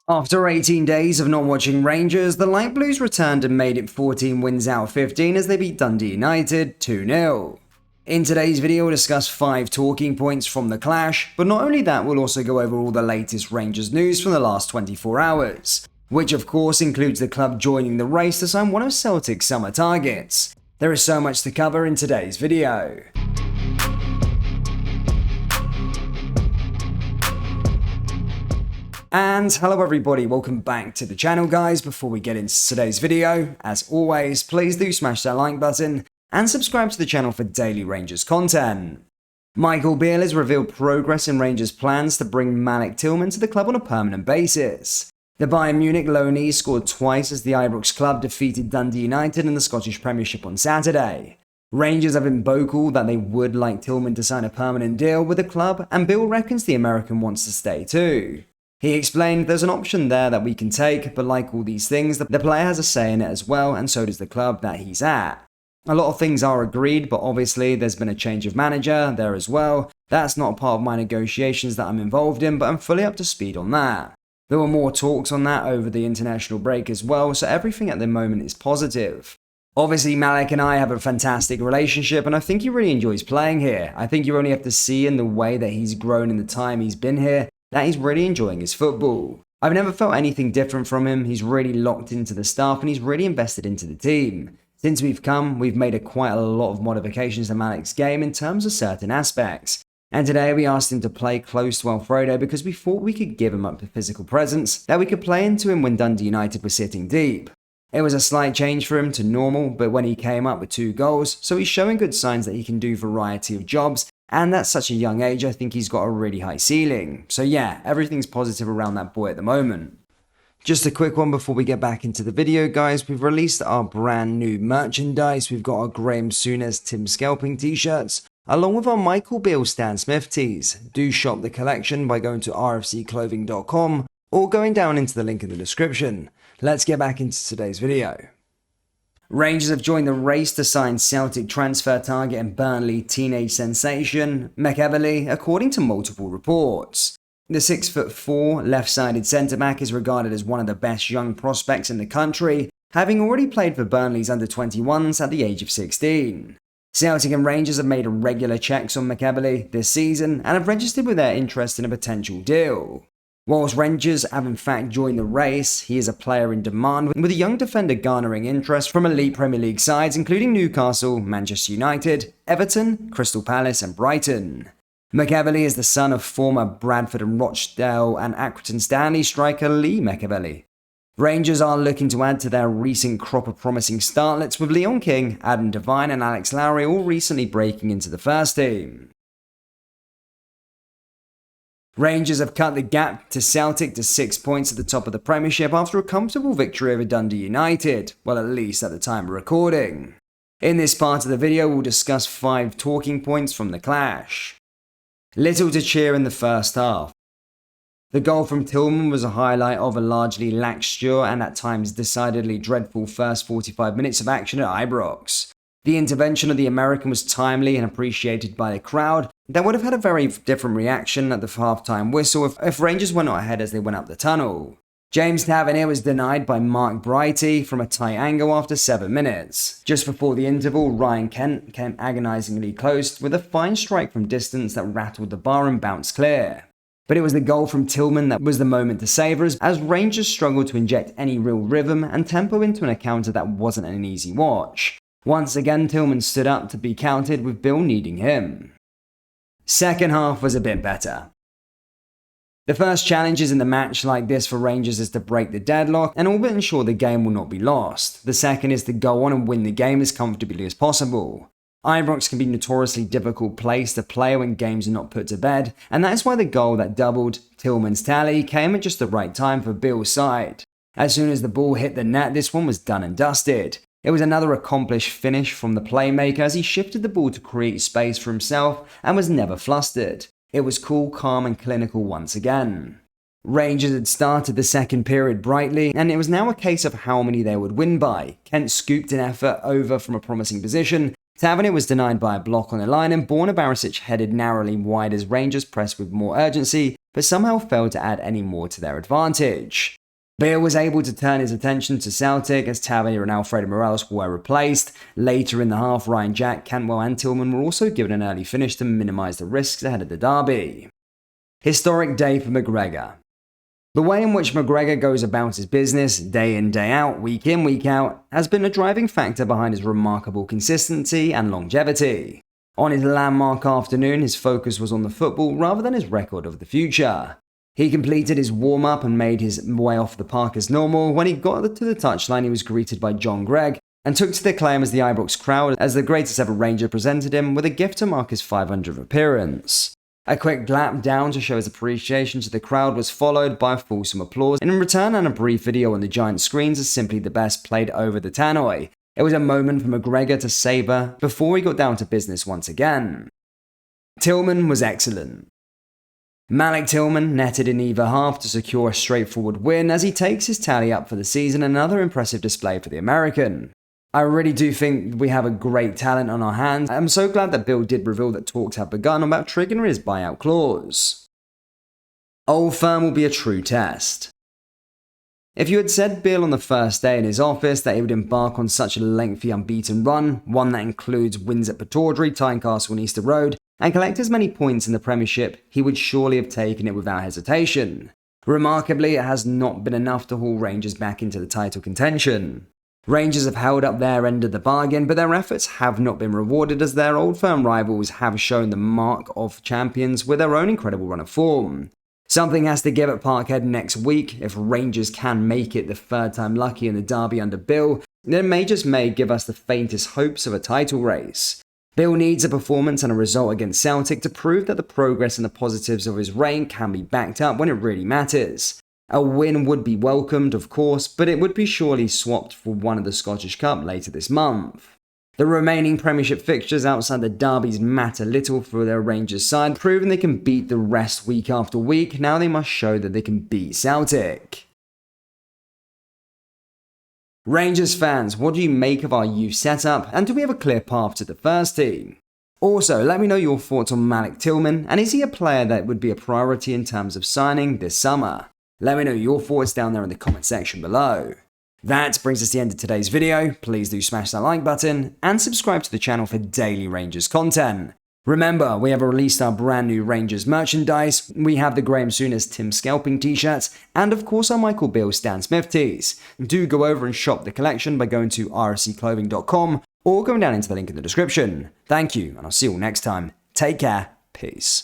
After 18 days of not watching Rangers, the Light Blues returned and made it 14 wins out of 15 as they beat Dundee United 2-0. In today's video, we'll discuss 5 talking points from the clash, but not only that, we'll also go over all the latest Rangers news from the last 24 hours, which of course includes the club joining the race to sign one of Celtic's summer targets. There is so much to cover in today's video. And hello everybody, welcome back to the channel guys. Before we get into today's video, as always, please do smash that like button and subscribe to the channel for daily Rangers content. Michael Beale has revealed progress in Rangers' plans to bring Tillman to the club on a permanent basis. The Bayern Munich loanee scored twice as the Ibrox club defeated Dundee United in the Scottish Premiership on Saturday. Rangers have been vocal that they would like Tillman to sign a permanent deal with the club, and Beale reckons the American wants to stay too. He explained, "There's an option there that we can take, but like all these things, the player has a say in it as well, and so does the club that he's at. A lot of things are agreed, but obviously there's been a change of manager there as well. That's not part of my negotiations that I'm involved in, but I'm fully up to speed on that." There were more talks on that over the international break as well, so everything at the moment is positive. Obviously, Malik and I have a fantastic relationship, and I think he really enjoys playing here. I think you only have to see in the way that he's grown in the time he's been here that he's really enjoying his football. I've never felt anything different from him. He's really locked into the staff and he's really invested into the team. Since we've made quite a lot of modifications to Malik's game in terms of certain aspects. And today we asked him to play close to Alfredo because we thought we could give him up the physical presence that we could play into him when Dundee United was sitting deep. It was a slight change for him to normal, but when he came up with 2 goals, so he's showing good signs that he can do a variety of jobs. And at such a young age, I think he's got a really high ceiling. So yeah, everything's positive around that boy at the moment. Just a quick one before we get back into the video, guys. We've released our brand new merchandise. We've got our Graham Souness Tim Scalping t-shirts, along with our Michael Beale Stan Smith tees. Do shop the collection by going to rfcclothing.com or going down into the link in the description. Let's get back into today's video. Rangers have joined the race to sign Celtic transfer target and Burnley teenage sensation McGregor, according to multiple reports. The 6'4" left-sided centre-back is regarded as one of the best young prospects in the country, having already played for Burnley's under-21s at the age of 16. Celtic and Rangers have made regular checks on McGregor this season and have registered with their interest in a potential deal. Whilst Rangers have in fact joined the race, he is a player in demand, with a young defender garnering interest from elite Premier League sides including Newcastle, Manchester United, Everton, Crystal Palace and Brighton. McGregor is the son of former Bradford and Rochdale and Accrington Stanley striker Lee McGregor. Rangers are looking to add to their recent crop of promising starlets, with Leon King, Adam Devine and Alex Lowry all recently breaking into the first team. Rangers have cut the gap to Celtic to 6 points at the top of the Premiership after a comfortable victory over Dundee United, well at least at the time of recording. In this part of the video we'll discuss 5 talking points from the clash. Little to cheer in the first half. The goal from Tillman was a highlight of a largely lacklustre and at times decidedly dreadful first 45 minutes of action at Ibrox. The intervention of the American was timely and appreciated by the crowd. That would have had a very different reaction at the half-time whistle if Rangers were not ahead as they went up the tunnel. James Tavernier was denied by Mark Brighty from a tight angle after 7 minutes. Just before the interval, Ryan Kent came agonisingly close with a fine strike from distance that rattled the bar and bounced clear. But it was the goal from Tillman that was the moment to savour as Rangers struggled to inject any real rhythm and tempo into an encounter that wasn't an easy watch. Once again, Tillman stood up to be counted, with Bill needing him. Second half was a bit better. The first challenges in the match like this for Rangers is to break the deadlock and all but ensure the game will not be lost. The second is to go on and win the game as comfortably as possible. Ibrox can be a notoriously difficult place to play when games are not put to bed, and that is why the goal that doubled Tillman's tally came at just the right time for Bill's side. As soon as the ball hit the net, this one was done and dusted. It was another accomplished finish from the playmaker as he shifted the ball to create space for himself and was never flustered. It was cool, calm and clinical once again. Rangers had started the second period brightly, and it was now a case of how many they would win by. Kent scooped an effort over from a promising position. Tavernier was denied by a block on the line, and Borna Barisic headed narrowly wide as Rangers pressed with more urgency, but somehow failed to add any more to their advantage. Beale was able to turn his attention to Celtic as Tavernier and Alfredo Morelos were replaced. Later in the half, Ryan Jack, Cantwell and Tillman were also given an early finish to minimise the risks ahead of the derby. Historic day for McGregor. The way in which McGregor goes about his business, day in, day out, week in, week out, has been a driving factor behind his remarkable consistency and longevity. On his landmark afternoon, his focus was on the football rather than his record of the future. He completed his warm-up and made his way off the park as normal. When he got to the touchline, he was greeted by John Gregg and took to the acclaim as the Ibrox crowd as the greatest ever Ranger presented him with a gift to mark his 500th appearance. A quick clap down to show his appreciation to the crowd was followed by fulsome applause in return, and a brief video on the giant screens as Simply the Best played over the tannoy. It was a moment for McGregor to savour before he got down to business once again. Tillman was excellent. Malik Tillman netted in either half to secure a straightforward win as he takes his tally up for the season, another impressive display for the American. I really do think we have a great talent on our hands. I'm so glad that Bill did reveal that talks have begun about triggering his buyout clause. Old Firm will be a true test. If you had said Bill on the first day in his office that he would embark on such a lengthy unbeaten run, one that includes wins at Pittodrie, Tynecastle and Easter Road, and collect as many points in the Premiership, he would surely have taken it without hesitation. Remarkably, it has not been enough to haul Rangers back into the title contention. Rangers have held up their end of the bargain, but their efforts have not been rewarded as their Old Firm rivals have shown the mark of champions with their own incredible run of form. Something has to give at Parkhead next week. If Rangers can make it the third time lucky in the derby under Bill, then may give us the faintest hopes of a title race. Bill needs a performance and a result against Celtic to prove that the progress and the positives of his reign can be backed up when it really matters. A win would be welcomed, of course, but it would be surely swapped for one of the Scottish Cup later this month. The remaining Premiership fixtures outside the derbies matter little for their Rangers side, proving they can beat the rest week after week. Now they must show that they can beat Celtic. Rangers fans, what do you make of our youth setup, and do we have a clear path to the first team? Also, let me know your thoughts on Malik Tillman, and is he a player that would be a priority in terms of signing this summer? Let me know your thoughts down there in the comment section below. That brings us to the end of today's video. Please do smash that like button and subscribe to the channel for daily Rangers content. Remember, we have released our brand new Rangers merchandise. We have the Graham Souness Tim Scalping t-shirts, and of course our Michael Beale Stan Smith tees. Do go over and shop the collection by going to rscclothing.com or going down into the link in the description. Thank you, and I'll see you all next time. Take care. Peace.